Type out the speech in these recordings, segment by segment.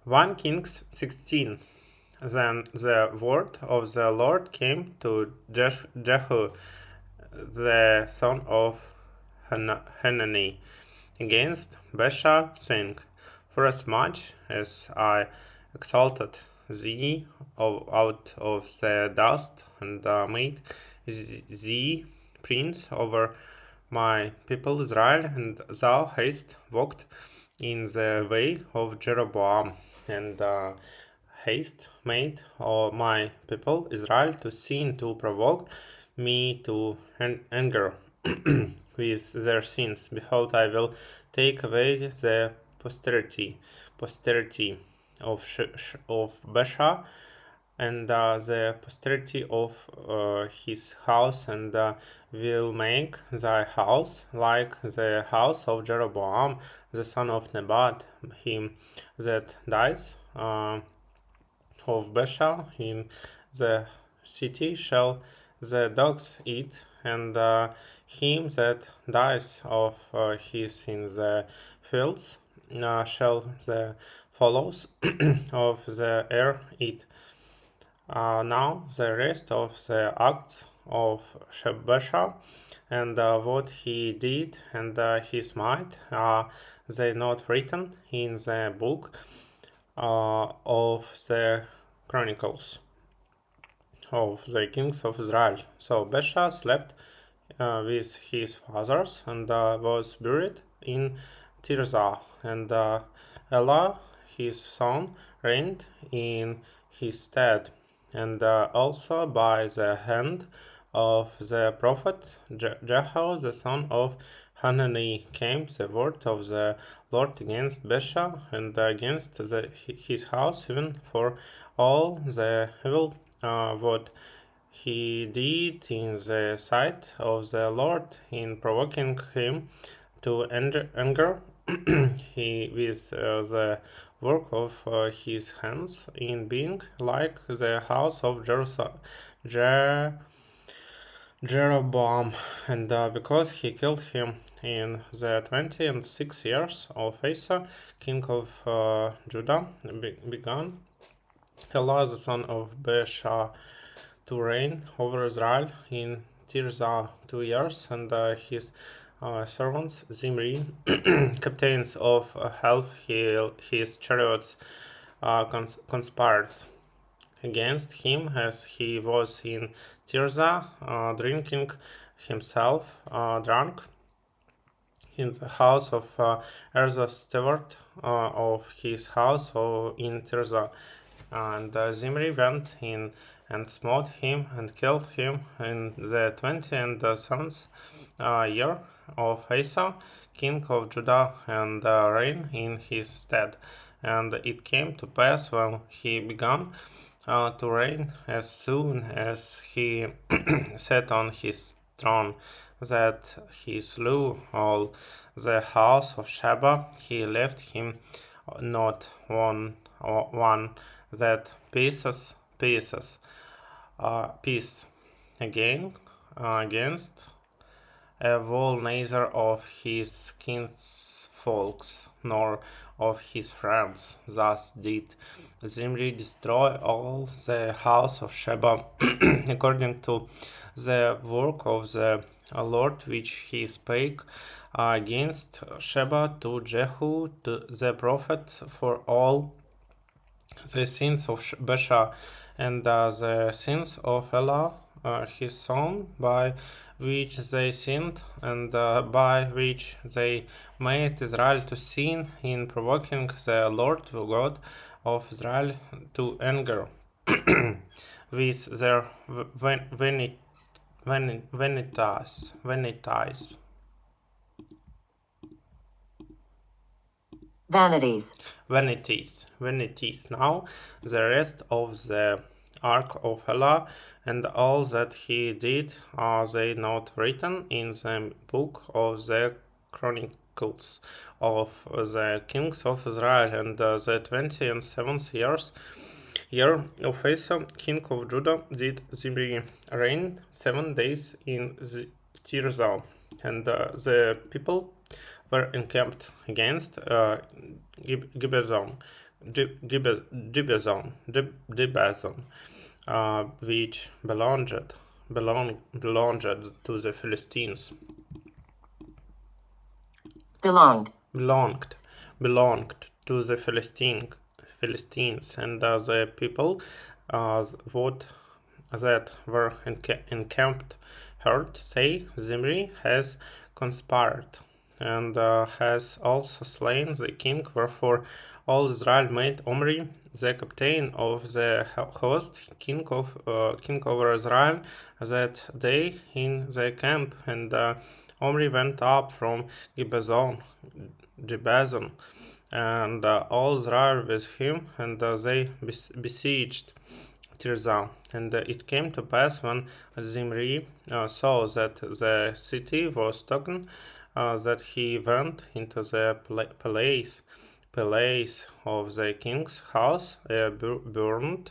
1 Kings 16. Then the word of the Lord came to Jehu, the son of Hanani, against Baasha, saying, Forasmuch as I exalted thee out of the dust, and made thee prince over my people Israel, and thou hast walked in the way of Jeroboam, and hast made my people Israel to sin, to provoke me to anger with their sins. Behold, I will take away the posterity of Baasha, and the posterity of his house, and will make thy house like the house of Jeroboam the son of Nebat, him that dies of Baasha in the city shall the dogs eat, and him that dies of his in the fields shall the fowls of the air eat. Now the rest of the acts of Baasha, and what he did, and his might, are they not written in the book of the Chronicles of the kings of Israel? So Baasha slept with his fathers, and was buried in Tirzah, and Elah his son reigned in his stead. And also by the hand of the prophet Jehu the son of Hanani came the word of the Lord against Baasha, and against his house, even for all the evil what he did in the sight of the Lord, in provoking him to anger he with the work of his hands, in being like the house of Jeroboam, and because he killed him in the 26 years of Asa, king of Judah, began Elah the son of Baasha to reign over Israel in Tirzah 2 years, and his servants Zimri, captains of half his chariots, conspired against him as he was in Tirzah, drinking himself drunk in the house of Erza steward of his house in Tirzah. And Zimri went in and smote him and killed him in the 27th year of Asa, king of Judah, and reigned in his stead. And it came to pass when he began to reign, as soon as he sat on his throne, that he slew all the house of Sheba. He left him not one that piece again against a wall, neither of his kinsfolks nor of his friends. Thus did Zimri destroy all the house of Sheba according to the work of the Lord which he spake against Sheba to Jehu the prophet, for all the sins of Baasha, and the sins of Elah his son, by which they sinned, and by which they made Israel to sin, in provoking the Lord God of Israel to anger with their vanities. Now the rest of the ark of Elah, and all that he did, are they not written in the book of the Chronicles of the kings of Israel? And the 27th year of Asa, king of Judah, did Zimri reign 7 days in Tirzah, and the people were encamped against Gibeon, Gibeon, which belonged to the Philistines. Belonged to the Philistines, and the people that were encamped heard say, Zimri has conspired, and has also slain the king. Wherefore all Israel made Omri the captain of the host, king over Israel, that day in the camp. And Omri went up from Gibeon, and all Israel with him, and they besieged Tirzah. And it came to pass, when Zimri saw that the city was taken, that he went into the palace of the king's house, burned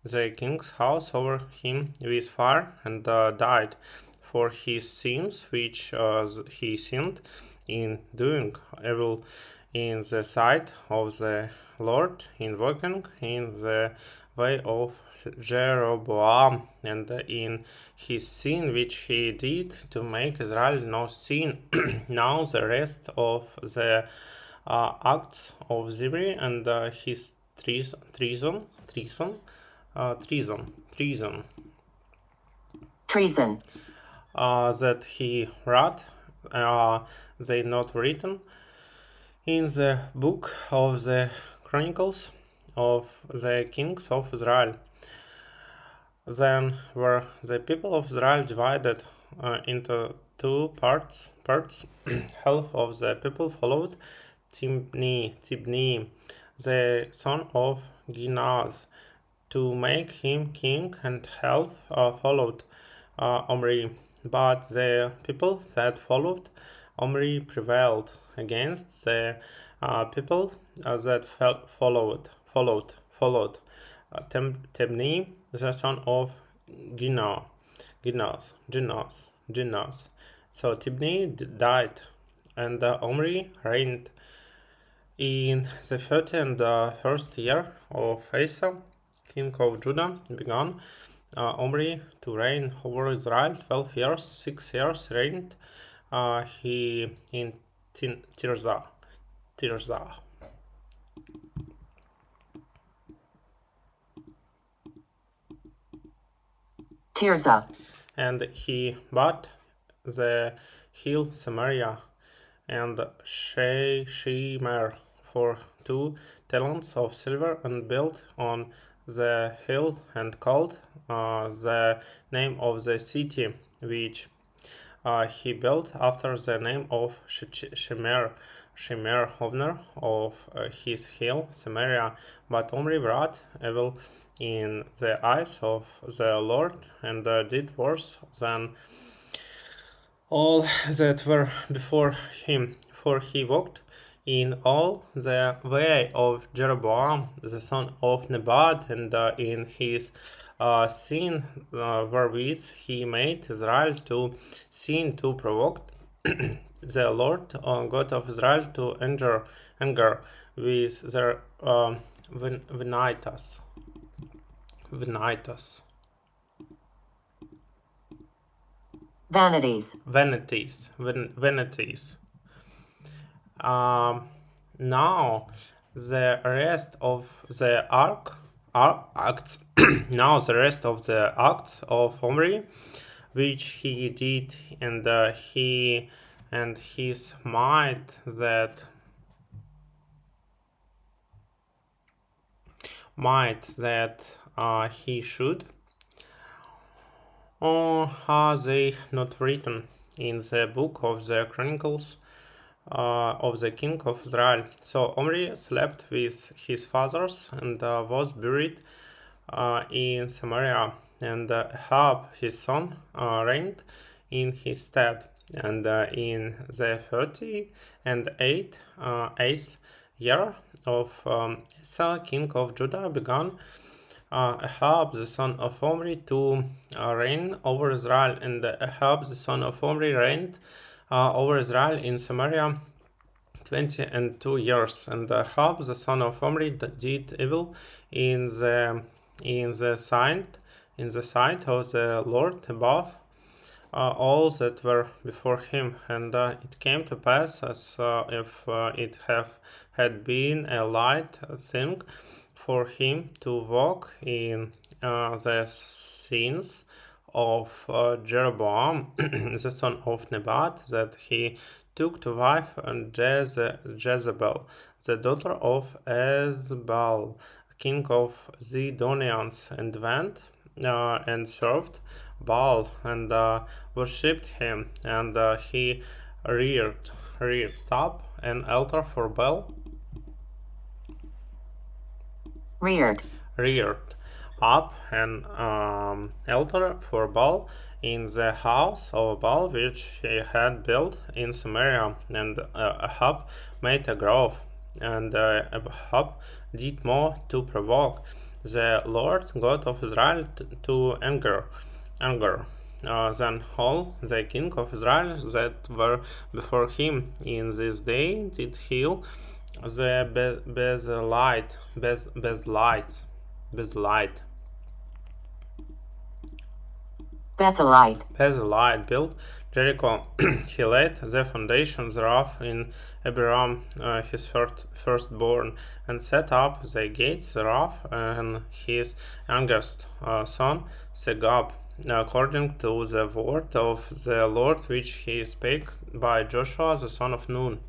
the king's house over him with fire, and died for his sins which he sinned in doing evil in the sight of the Lord, in walking in the way of Jeroboam, and in his sin which he did to make Israel no sin. Now the rest of the acts of Zimri and his treason that he wrote, they not written in the book of the Chronicles of the kings of Israel. Then were the people of Israel divided into two parts. Half of the people followed Tibni, the son of Ginaz, to make him king, and half followed Omri. But the people that followed Omri prevailed against the people that followed Tibni, the son of Ginaz. So Tibni died, and Omri reigned. In the 31st year of Asa, king of Judah, began Omri to reign over Israel 12 years. 6 years reigned he in Tirzah. And he bought the hill Samaria and Shemer for 2 talents of silver, and built on the hill, and called the name of the city which he built after the name of Shemer, owner of his hill Samaria. But Omri wrought evil in the eyes of the Lord, and did worse than all that were before him, for he walked in all the way of Jeroboam the son of Nebat, and in his sin wherewith he made Israel to sin, to provoke the Lord God of Israel to anger with their vanitas. Vanities. Now the rest of the acts now the rest of the acts of Omri which he did, and he and his might that he should, are they not written in the book of the Chronicles of the king of Israel? So Omri slept with his fathers, and was buried in Samaria, and Ahab his son reigned in his stead. And in the 38th year of Asa king of Judah began Ahab the son of Omri to reign over Israel. And Ahab the son of Omri reigned over Israel in Samaria 22 years. And Ahab, the son of Omri, did evil in the sight of the Lord above all that were before him. And it came to pass, as if it had been a light thing for him to walk in the sins of Jeroboam, the son of Nebat, that he took to wife Jezebel, the daughter of Ezbal, king of Zidonians, and went and served Baal and worshipped him, and he reared up an altar for Baal. Reared up an altar for Baal in the house of Baal which he had built in Samaria, and Ahab made a grove, and Ahab did more to provoke the Lord God of Israel to anger than all the king of Israel that were before him. In this day did heal the Bethelite built Jericho. He laid the foundations thereof in Abiram his firstborn, and set up the gates thereof, and his youngest son Segub, according to the word of the Lord which he spake by Joshua the son of Nun.